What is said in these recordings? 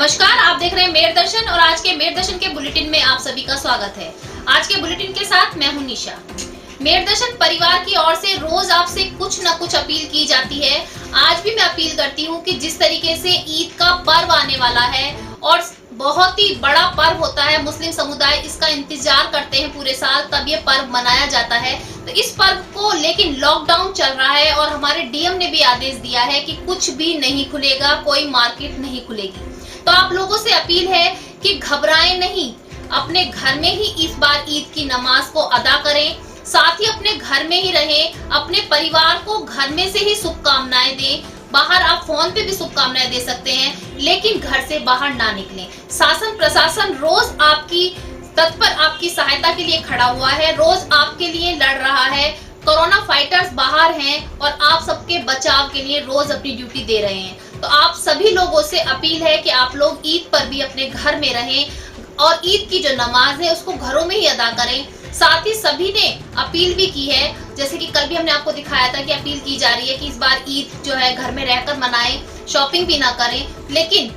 नमस्कार, आप देख रहे हैं मेर दर्शन और आज के मेर दर्शन के बुलेटिन में आप सभी का स्वागत है। आज के बुलेटिन के साथ मैं हूं निशा। मेर दर्शन परिवार की ओर से रोज आपसे कुछ न कुछ अपील की जाती है। आज भी मैं अपील करती हूं कि जिस तरीके से ईद का पर्व आने वाला है और बहुत ही बड़ा पर्व होता है, मुस्लिम समुदाय इसका इंतजार करते हैं पूरे साल, तब ये पर्व मनाया जाता है। तो इस पर्व को लेकिन लॉकडाउन चल रहा है और हमारे डीएम ने भी आदेश दिया है कि कुछ भी नहीं खुलेगा, कोई मार्केट नहीं खुलेगी। तो आप लोगों से अपील है कि घबराएं नहीं, अपने घर में ही इस बार ईद की नमाज को अदा करें, साथ ही अपने घर में ही रहें, अपने परिवार को घर में से ही शुभकामनाएं दें। बाहर आप फोन पे भी शुभकामनाएं दे सकते हैं, लेकिन घर से बाहर ना निकलें। शासन प्रशासन रोज आपकी तत्पर आपकी सहायता के लिए खड़ा हुआ है, रोज आपके लिए लड़ रहा है। कोरोना फाइटर्स बाहर हैं और आप सबके बचाव के लिए रोज अपनी ड्यूटी दे रहे हैं। तो आप सभी लोगों से अपील है कि आप लोग ईद पर भी अपने घर में रहें और ईद की जो नमाज है उसको घरों में ही अदा करें। साथ ही सभी ने अपील भी की है, जैसे कि कल भी हमने आपको दिखाया था कि अपील की जा रही है कि इस बार ईद जो है घर में रहकर मनाएं, शॉपिंग भी ना करें। लेकिन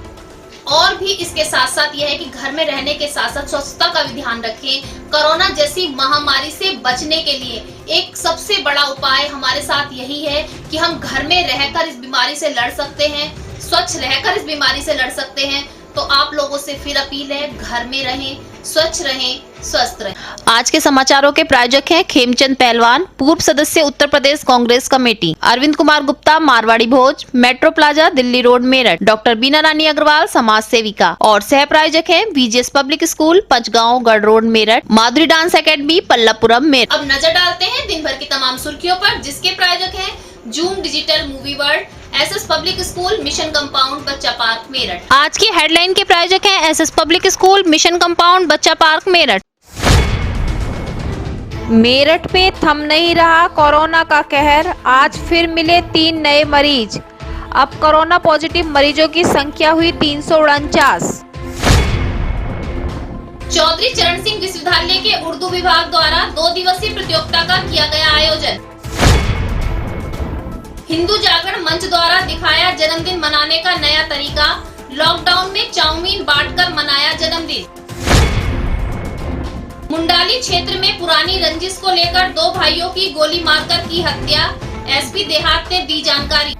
और भी इसके साथ साथ यह है कि घर में रहने के साथ साथ स्वच्छता का भी ध्यान रखें। कोरोना जैसी महामारी से बचने के लिए एक सबसे बड़ा उपाय हमारे साथ यही है कि हम घर में रहकर इस बीमारी से लड़ सकते हैं, स्वच्छ रहकर इस बीमारी से लड़ सकते हैं। तो आप लोगों से फिर अपील है, घर में रहें, स्वच्छ रहें, स्वस्थ रहें। आज के समाचारों के प्रायोजक हैं खेमचंद पहलवान, पूर्व सदस्य उत्तर प्रदेश कांग्रेस कमेटी, अरविंद कुमार गुप्ता मारवाड़ी भोज, metro plaza Delhi road Meerut, doctor Beena Rani Agarwal समाज सेविका और सह प्रायोजक हैं बीजीएस पब्लिक स्कूल पंचगांव गढ़ रोड मेरठ, माधुरी डांस एकेडमी पल्लवपुरम मेरठ। अब नजर डालते हैं दिन भर की तमाम सुर्खियों पर, जिसके प्रायोजक हैं zoom digital movie world, SS public school mission compound बच्चा पार्क मेरठ। आज की हेडलाइन के प्रायोजक हैं SS public school mission compound बच्चा पार्क मेरठ। मेरठ में थम नहीं रहा कोरोना का कहर, आज फिर मिले 3 नए मरीज। अब कोरोना पॉजिटिव मरीजों की संख्या हुई 349। चौधरी चरण सिंह विश्वविद्यालय के उर्दू विभाग द्वारा 2 दिवसीय प्रतियोगिता का किया गया आयोजन। हिंदू जागरण मंच द्वारा दिखाया जन्मदिन मनाने का नया तरीका, लॉकडाउन में चाउमीन बांटकर मनाया जन्मदिन। मुंडाली क्षेत्र में पुरानी रंजिश को लेकर 2 भाइयों की गोली मारकर की हत्या, एसपी देहात ने दी जानकारी।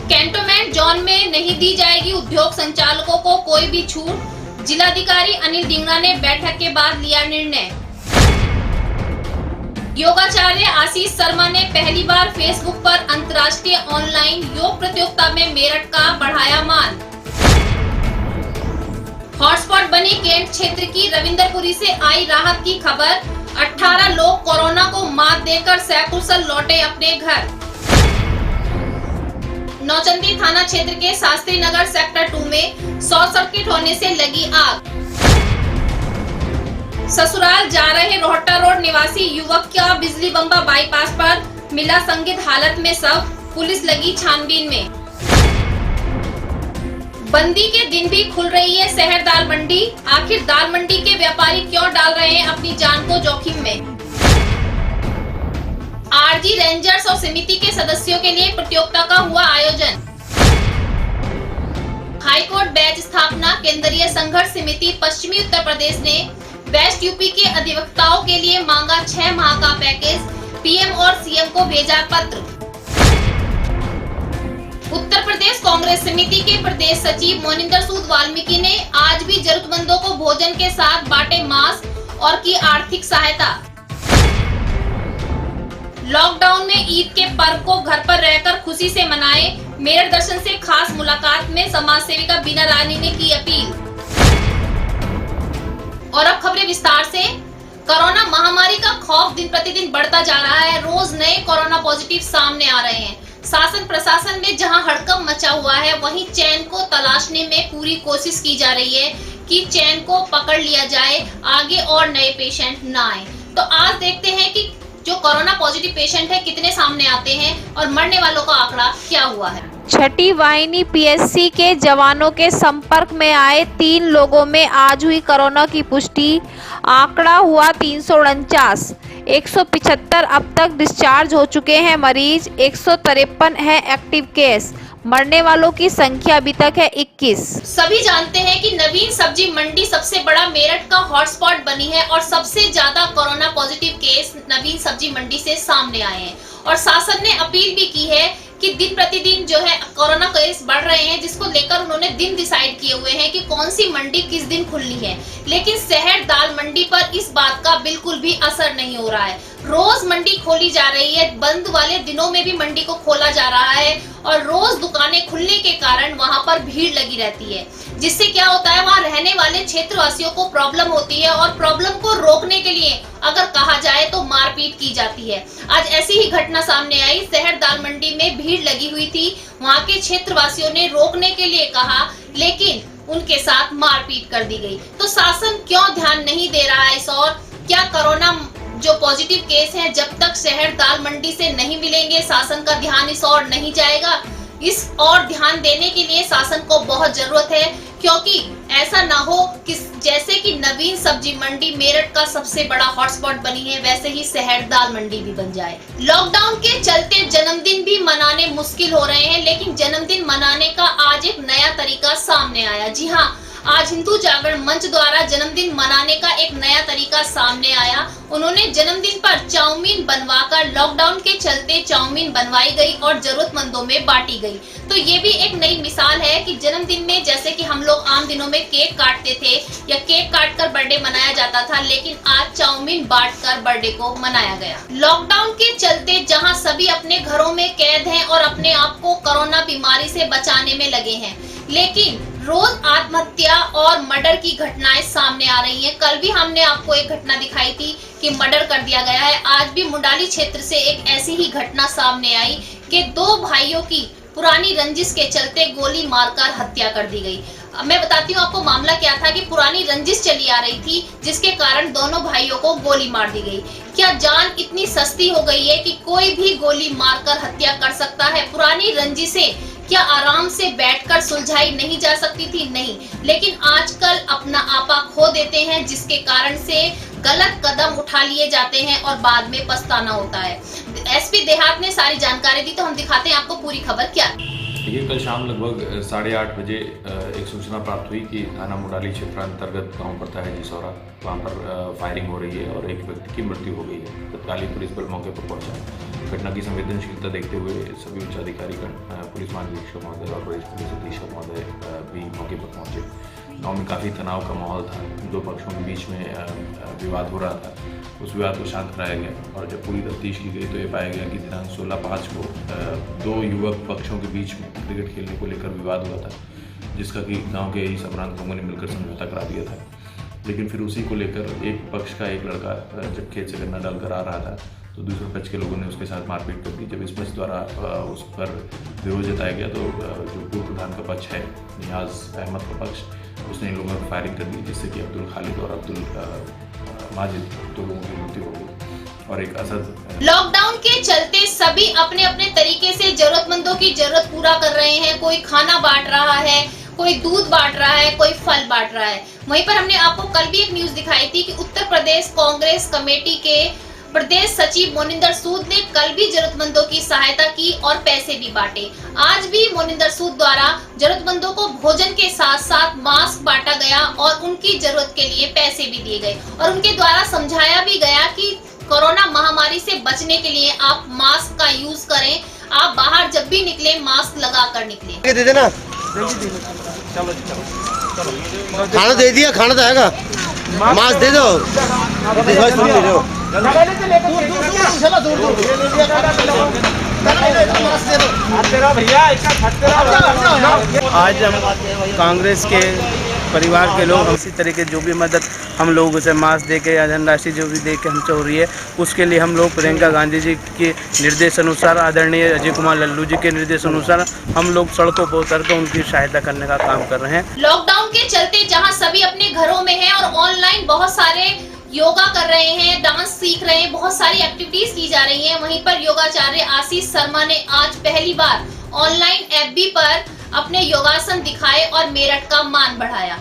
कैंटोनमेंट जोन में नहीं दी जाएगी उद्योग संचालकों को कोई भी छूट, जिलाधिकारी अनिल डिंगरा ने बैठक के बाद लिया निर्णय। योगाचार्य आशीष शर्मा ने पहली बार फेसबुक पर अंतर्राष्ट्रीय ऑनलाइन योग प्रतियोगिता में मेरठ का बढ़ाया मान। हॉटस्पॉट बनी केंट क्षेत्र की रविंदरपुरी से आई राहत की खबर, 18 लोग कोरोना को मात देकर सकुशल लौटे अपने घर। नौचंदी थाना क्षेत्र के शास्त्री नगर सेक्टर 2 में शॉर्ट सर्किट होने से लगी आग। ससुराल जा रहे रोहट्टा रोड निवासी युवक का बिजली बम्बा बाईपास पर मिला संदिग्ध हालत में शव, पुलिस लगी छानबीन में। बंदी के दिन भी खुल रही है शहर दाल मंडी, आखिर दाल मंडी के व्यापारी क्यों डाल रहे हैं अपनी जान को जोखिम में। आरजी रेंजर्स और समिति के सदस्यों के लिए प्रतियोगिता का हुआ आयोजन। हाईकोर्ट बैच स्थापना, केंद्रीय संघर्ष समिति पश्चिमी उत्तर प्रदेश ने वेस्ट यूपी के अधिवक्ताओं के लिए मांगा 6 माह का पैकेज, पीएम और सीएम को भेजा पत्र। उत्तर प्रदेश कांग्रेस समिति के प्रदेश सचिव मोनिंदर सूद वाल्मीकि ने आज भी जरूरतमंदों को भोजन के साथ बांटे मास्क और की आर्थिक सहायता। लॉकडाउन में ईद के पर्व को घर पर रहकर खुशी से मनाएं, मेरठ दर्शन से खास मुलाकात में समाज सेविका बीना रानी ने की अपील। और अब खबरें विस्तार से। कोरोना महामारी का खौफ दिन प्रतिदिन बढ़ता जा रहा है, रोज नए कोरोना पॉजिटिव सामने आ रहे हैं। शासन प्रशासन में जहां हड़कंप मचा हुआ है, वहीं चैन को तलाशने में पूरी कोशिश की जा रही है कि चैन को पकड़ लिया जाए, आगे और नए पेशेंट ना आए। तो आज देखते हैं कि जो कोरोना पॉजिटिव पेशेंट है कितने सामने आते हैं और मरने वालों का आंकड़ा क्या हुआ है। छठी वाहिनी पीएससी के जवानों के संपर्क में आए 3 लोगों में आज हुई कोरोना की पुष्टि, आंकड़ा हुआ 349। 175 अब तक डिस्चार्ज हो चुके हैं मरीज, 153 है एक्टिव केस, मरने वालों की संख्या अभी तक है 21। सभी जानते हैं कि नवीन सब्जी मंडी सबसे बड़ा मेरठ का हॉटस्पॉट बनी है और सबसे ज्यादा कोरोना पॉजिटिव केस नवीन सब्जी मंडी से सामने आए हैं और शासन ने अपील भी की है कि दिन प्रतिदिन जो है कोरोना केस बढ़ रहे हैं, जिसको लेकर उन्होंने दिन डिसाइड किए हुए हैं कि कौन सी मंडी किस दिन खुलनी है। लेकिन शहर दाल मंडी पर इस बात का बिल्कुल भी असर नहीं हो रहा है। रोज मंडी खोली जा रही है, बंद वाले दिनों में भी मंडी को खोला जा रहा है और रोज दुकानें खुलने के कारण वहां पर भीड़ लगी रहती है, जिससे क्या होता है वहां रहने वाले क्षेत्रवासियों को प्रॉब्लम होती है और प्रॉब्लम को रोकने के लिए अगर कहा जाए तो मारपीट की जाती है। आज ऐसी ही घटना सामने आई। शहर दाल मंडी में भीड़ लगी हुई थी, वहां के क्षेत्रवासियों ने रोकने के लिए कहा, लेकिन उनके साथ मारपीट कर दी गई। तो शासन क्यों ध्यान नहीं दे रहा है इस और? क्या कोरोना जो पॉजिटिव केस हैं जब तक शहर दाल मंडी से नहीं मिलेंगे शासन का ध्यान इस और नहीं जाएगा? इस और ध्यान देने के लिए शासन को बहुत जरूरत है, क्योंकि ऐसा ना हो कि जैसे कि नवीन सब्जी मंडी मेरठ का सबसे बड़ा हॉटस्पॉट बनी है, वैसे ही शहर दाल मंडी भी बन जाए। लॉकडाउन के चलते जन्मदिन भी मनाने मुश्किल हो रहे हैं, लेकिन जन्मदिन मनाने का आज एक नया तरीका सामने आया। जी हाँ, आज हिंदू जागरण मंच द्वारा जन्मदिन मनाने का एक नया तरीका सामने आया। उन्होंने जन्मदिन पर चाउमीन बनवाकर, लॉकडाउन के चलते चाउमीन बनवाई गई और जरूरतमंदों में बांटी गई। तो ये भी एक नई मिसाल है कि जन्मदिन में जैसे कि हम लोग आम दिनों में केक काटते थे या केक काटकर बर्थडे मनाया जाता था, लेकिन आज चाउमीन बांटकर बर्थडे को मनाया गया। लॉकडाउन के चलते जहां सभी अपने घरों में कैद हैं और अपने आप को कोरोना बीमारी से बचाने में लगे हैं, लेकिन रोज आत्महत्या और मर्डर की घटनाएं सामने आ रही हैं। कल भी हमने आपको एक घटना दिखाई थी कि मर्डर कर दिया गया है। आज भी मुंडाली क्षेत्र से एक ऐसी ही घटना सामने आई कि दो भाइयों की पुरानी रंजिश के चलते गोली मारकर हत्या कर दी गई। मैं बताती हूँ आपको मामला क्या था कि पुरानी रंजिश चली आ रही थी, जिसके कारण दोनों भाइयों को गोली मार दी गई। क्या जान इतनी सस्ती हो गई है कि कोई भी गोली मारकर हत्या कर सकता है? पुरानी रंजिशें क्या आराम से बैठकर सुलझाई नहीं जा सकती थी? नहीं, लेकिन आजकल अपना आपा खो देते हैं, जिसके कारण से गलत कदम उठा लिए जाते हैं और बाद में पछताना होता है। एसपी देहात ने सारी जानकारी दी, तो हम दिखाते हैं आपको पूरी खबर क्या है। देखिए, कल शाम लगभग 8:30 बजे एक सूचना प्राप्त हुई कि थाना मुंडाली क्षेत्र अंतर्गत गांव पड़ता है जिसौरा, वहाँ पर फायरिंग हो रही है और एक व्यक्ति की मृत्यु हो गई है। तत्कालीन पुलिस बल मौके पर पहुंचा। घटना की संवेदनशीलता देखते हुए सभी उच्च अधिकारी, पुलिस महानिरीक्षक महोदय और वरिष्ठ पुलिस अधीक्षक महोदय भी मौके पर पहुंचे। गाँव में काफ़ी तनाव का माहौल था, दो पक्षों के बीच में विवाद हो रहा था। उस विवाद को शांत कराया गया और जब पूरी तफ्तीश की गई तो ये पाया गया कि दिनांक 16/5 को दो युवक पक्षों के बीच में क्रिकेट खेलने को लेकर विवाद हुआ था, जिसका कि गांव के इस अपराध लोगों ने मिलकर समझौता करा दिया था। लेकिन फिर उसी को लेकर एक पक्ष का एक लड़का जब खेत से गन्ना डालकर आ रहा था तो दूसरे पक्ष के लोगों ने उसके साथ मारपीट कर दी। जब इस पक्ष द्वारा उस पर विरोध जताया गया तो जो पूर्व प्रधान का पक्ष है, नियाज अहमद का पक्ष, उसने इन लोगों पर फायरिंग कर दी, जिससे कि अब्दुल खालिद और अब्दुल माजिद दो लोगों की मृत्यु हो गई और एक असद। लॉकडाउन के चलते सभी अपने अपने तरीके से जरूरतमंदों की जरूरत पूरा कर रहे हैं। कोई खाना बांट रहा है, कोई दूध बांट रहा है, कोई फल बांट रहा है। वहीं पर हमने आपको कल भी एक न्यूज दिखाई थी कि उत्तर प्रदेश कांग्रेस कमेटी के प्रदेश सचिव मोनिंदर सूद ने कल भी जरूरतमंदों की सहायता की और पैसे भी बांटे। आज भी मोनिंदर सूद द्वारा जरूरतमंदों को भोजन के साथ साथ मास्क बांटा गया और उनकी जरूरत के लिए पैसे भी दिए गए और उनके द्वारा समझाया भी गया कि कोरोना महामारी से बचने के लिए आप मास्क का यूज करें। आप बाहर जब भी निकले मास्क लगा कर निकले। दे देना, खाना दे दिया, खाना तो आएगा, मास्क दे दो, आज हम कांग्रेस के परिवार के लोग इसी तरह के जो भी मदद हम लोग उसे मास्क दे के या धनराशि जो भी दे के हमसे हो रही है, उसके लिए हम लोग प्रियंका गांधी जी के निर्देश अनुसार, आदरणीय अजय कुमार लल्लू जी के निर्देश अनुसार हम लोग सड़कों पर उतर कर उनकी सहायता करने का काम कर रहे हैं। लॉकडाउन के चलते जहां सभी अपने घरों में हैं और ऑनलाइन बहुत सारे योगा कर रहे हैं, डांस सीख रहे हैं, बहुत सारी एक्टिविटीज की जा रही हैं, वहीं पर योगाचार्य आशीष शर्मा ने आज पहली बार ऑनलाइन एफबी पर अपने योगासन दिखाए और मेरठ का मान बढ़ाया।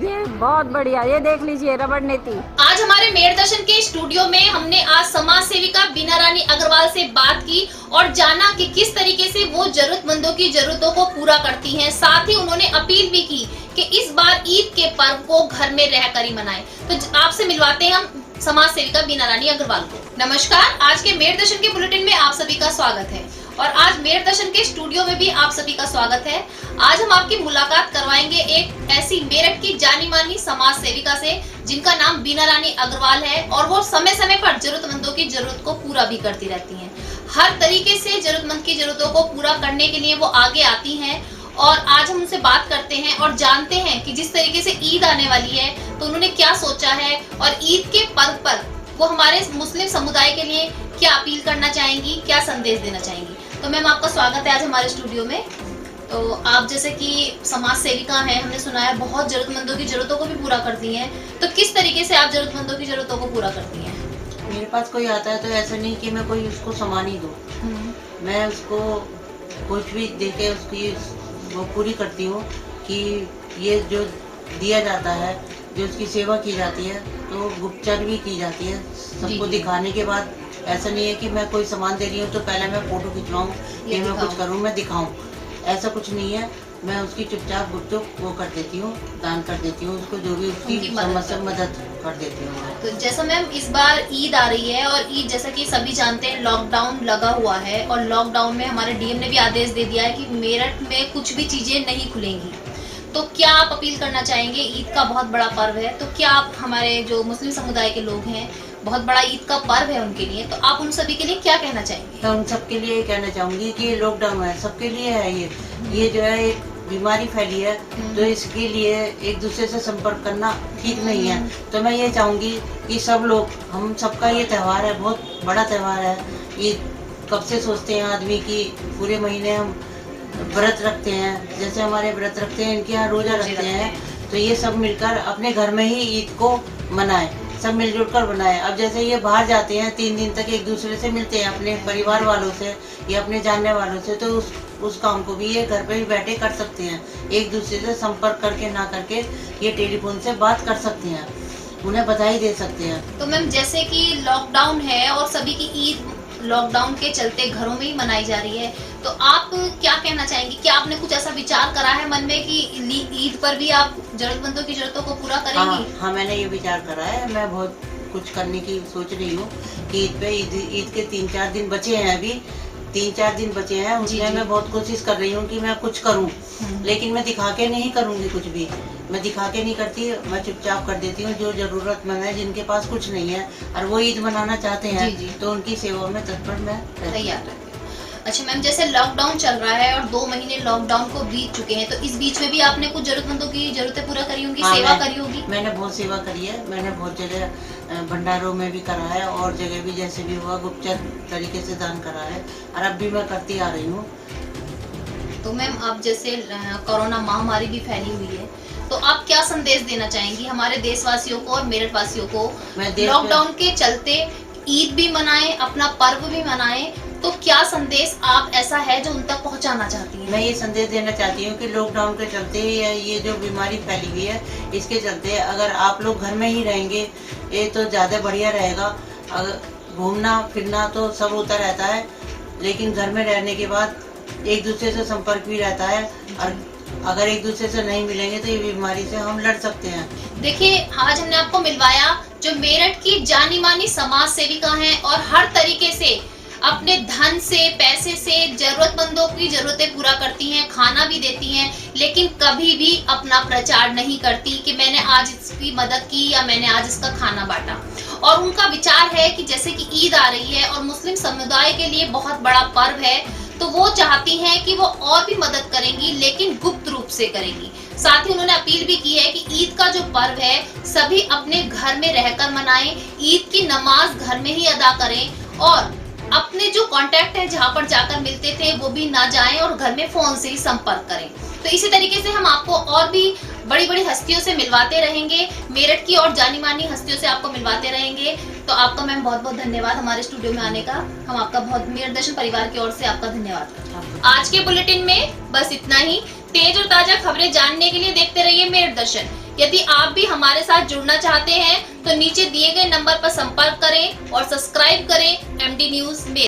ये बहुत बढ़िया, ये देख लीजिए रबड़ नीति। आज हमारे मेयर दर्शन के स्टूडियो में हमने आज समाज सेविका बीना रानी अग्रवाल से बात की और जाना कि किस तरीके से वो जरूरतमंदों की जरूरतों को पूरा करती हैं। साथ ही उन्होंने अपील भी की कि इस बार ईद के पर्व को घर में रहकर ही मनाएं। तो आपसे मिलवाते हैं हम समाज सेविका बीना रानी अग्रवाल को। नमस्कार, आज के मेयर दर्शन के बुलेटिन में आप सभी का स्वागत है और आज मेयर दर्शन के स्टूडियो में भी आप सभी का स्वागत है। आज हम आपकी मुलाकात करवाएंगे एक ऐसी मेरठ की जानी मानी समाज सेविका से जिनका नाम बीना रानी अग्रवाल है और वो समय समय पर जरूरतमंदों की जरूरत को पूरा भी करती रहती हैं। हर तरीके से जरूरतमंद की जरूरतों को पूरा करने के लिए वो आगे आती हैं और आज हम उनसे बात करते हैं और जानते हैं कि जिस तरीके से ईद आने वाली है तो उन्होंने क्या सोचा है और ईद के पर्व पर वो हमारे मुस्लिम समुदाय के लिए क्या अपील करना चाहेंगी, क्या संदेश देना चाहेंगी। तो मैम, आपका स्वागत है आज हमारे स्टूडियो में। तो आप जैसे कि समाज सेविका हैं, हमने सुना है बहुत जरूरतमंदों की जरूरतों को भी पूरा करती हैं, तो किस तरीके से आप जरूरतमंदों की जरूरतों को पूरा करती हैं? मेरे पास कोई आता है तो ऐसा नहीं कि मैं कोई उसको सामान ही दूँ, मैं उसको कुछ भी देके उसकी वो पूरी करती हूँ कि ये जो दिया जाता है, जो उसकी सेवा की जाती है तो गुप्तचर भी की जाती है सबको दिखाने के बाद। ऐसा नहीं है कि मैं कोई सामान दे रही हूँ तो पहले मैं फोटो खिंचवाऊँ कि मैं कुछ करूँ, मैं दिखाऊँ, ऐसा कुछ नहीं है। मैं उसकी चुपचाप गुपचुप वो कर देती हूँ, दान कर देती हूँ, उसको जो भी उसकी समस्या मदद कर देती हूँ। तो जैसा मैम इस बार ईद आ रही है और ईद जैसा कि सभी जानते हैं लॉकडाउन लगा हुआ है और लॉकडाउन में हमारे डीएम ने भी आदेश दे दिया है कि मेरठ में कुछ भी चीजें नहीं खुलेंगी। तो क्या आप अपील करना चाहेंगे? ईद का बहुत बड़ा पर्व है, तो क्या आप हमारे जो मुस्लिम समुदाय के लोग हैं, बहुत बड़ा ईद का पर्व है उनके लिए, तो आप उन सभी के लिए क्या कहना चाहेंगे? तो उन सबके लिए कहना चाहूँगी कि ये लॉकडाउन है, सबके लिए है। ये जो है एक बीमारी फैली है तो इसके लिए एक दूसरे से संपर्क करना ठीक नहीं है। तो मैं ये चाहूँगी कि सब लोग, हम सबका ये त्यौहार है, बहुत बड़ा त्यौहार है। ये कब से सोचते हैं आदमी कि पूरे महीने हम व्रत रखते हैं, जैसे हमारे व्रत रखते हैं, इनके यहाँ रोजा रखते हैं, तो ये सब मिलकर अपने घर में ही ईद को मनाएं, सब मिलजुल कर बनाएं। अब जैसे ये बाहर जाते हैं 3 दिन तक एक दूसरे से मिलते हैं, अपने परिवार वालों से या अपने जानने वालों से, तो उस काम को भी ये घर पे ही बैठे कर सकते हैं। एक दूसरे से संपर्क करके ना करके ये टेलीफोन से बात कर सकते हैं, उन्हें बधाई दे सकते हैं। तो मैम जैसे कि लॉकडाउन है और सभी की ईद लॉकडाउन के चलते घरों में ही मनाई जा रही है, तो आप क्या कहना चाहेंगी? क्या आपने कुछ ऐसा विचार करा है मन में कि ईद पर भी आप जरूरतमंदों की जरूरतों को पूरा करेंगी? हाँ, मैंने ये विचार करा है। मैं बहुत कुछ करने की सोच रही हूँ कि ईद के 3-4 दिन बचे हैं, अभी 3-4 दिन बचे हैं, उसमें मैं बहुत कोशिश कर रही हूँ कि मैं कुछ करूँ, लेकिन मैं दिखा के नहीं करूँगी कुछ भी, मैं दिखा के नहीं करती, मैं चुपचाप कर देती हूँ। जो जरूरतमंद है, जिनके पास कुछ नहीं है और वो ईद मनाना चाहते हैं, तो उनकी सेवा में तत्पर मैं तैयार रहती हूँ। अच्छा मैम, जैसे लॉकडाउन चल रहा है और 2 महीने लॉकडाउन को बीत चुके हैं, तो इस बीच में भी आपने कुछ जरूरतमंदों की जरूरतें पूरा करी होंगी, सेवा करी होगी? मैंने बहुत सेवा करी है, मैंने बहुत जगह भंडारों में भी करा है और जगह भी जैसे भी हुआ गुप्तचर तरीके से दान करा है और अब भी मैं करती आ रही हूँ। तो मैम आप जैसे कोरोना महामारी भी फैली हुई है, तो आप क्या संदेश देना चाहेंगी हमारे देशवासियों को और मेरठ वासियों को? लॉकडाउन के चलते ईद भी मनाएं, अपना पर्व भी मनाएं, तो क्या संदेश आप ऐसा है जो उन तक पहुंचाना चाहती हैं? मैं ये संदेश देना चाहती हूँ कि लॉकडाउन के चलते ये जो बीमारी फैली हुई है, इसके चलते अगर आप लोग घर में ही रहेंगे ये तो ज़्यादा बढ़िया रहेगा। अगर घूमना फिरना तो सब होता रहता है, लेकिन घर में रहने के बाद एक दूसरे से संपर्क भी रहता है और अगर एक दूसरे से नहीं मिलेंगे तो ये बीमारी से हम लड़ सकते हैं। देखिए, आज हमने आपको मिलवाया जो मेरठ की जानी मानी समाज सेविका हैं और हर तरीके से अपने धन से, पैसे से जरूरतमंदों की जरूरतें पूरा करती हैं, खाना भी देती हैं, लेकिन कभी भी अपना प्रचार नहीं करती कि मैंने आज इसकी मदद की या मैंने आज इसका खाना बांटा। और उनका विचार है कि जैसे कि ईद आ रही है और मुस्लिम समुदाय के लिए बहुत बड़ा पर्व है, तो वो चाहती हैं कि वो और भी मदद करेंगी, लेकिन गुप्त रूप से करेंगी। साथ ही उन्होंने अपील भी की है कि ईद का जो पर्व है सभी अपने घर में रहकर मनाएं, ईद की नमाज घर में ही अदा करें और अपने जो कांटेक्ट है जहां पर जाकर मिलते थे वो भी ना जाएं और घर में फोन से ही संपर्क करें। तो इसी तरीके से हम आपको और भी बड़ी बड़ी हस्तियों से मिलवाते रहेंगे, मेरठ की और जानी मानी हस्तियों से आपको मिलवाते रहेंगे। तो आपका मैम बहुत बहुत धन्यवाद हमारे स्टूडियो में आने का। हम आपका बहुत मेरठ दर्शन परिवार की ओर से आपका धन्यवाद। आज के बुलेटिन में बस इतना ही। तेज और ताजा खबरें जानने के लिए देखते रहिए मेरठ दर्शन। यदि आप भी हमारे साथ जुड़ना चाहते हैं तो नीचे दिए गए नंबर पर संपर्क करें और सब्सक्राइब करें MD न्यूज मेरठ।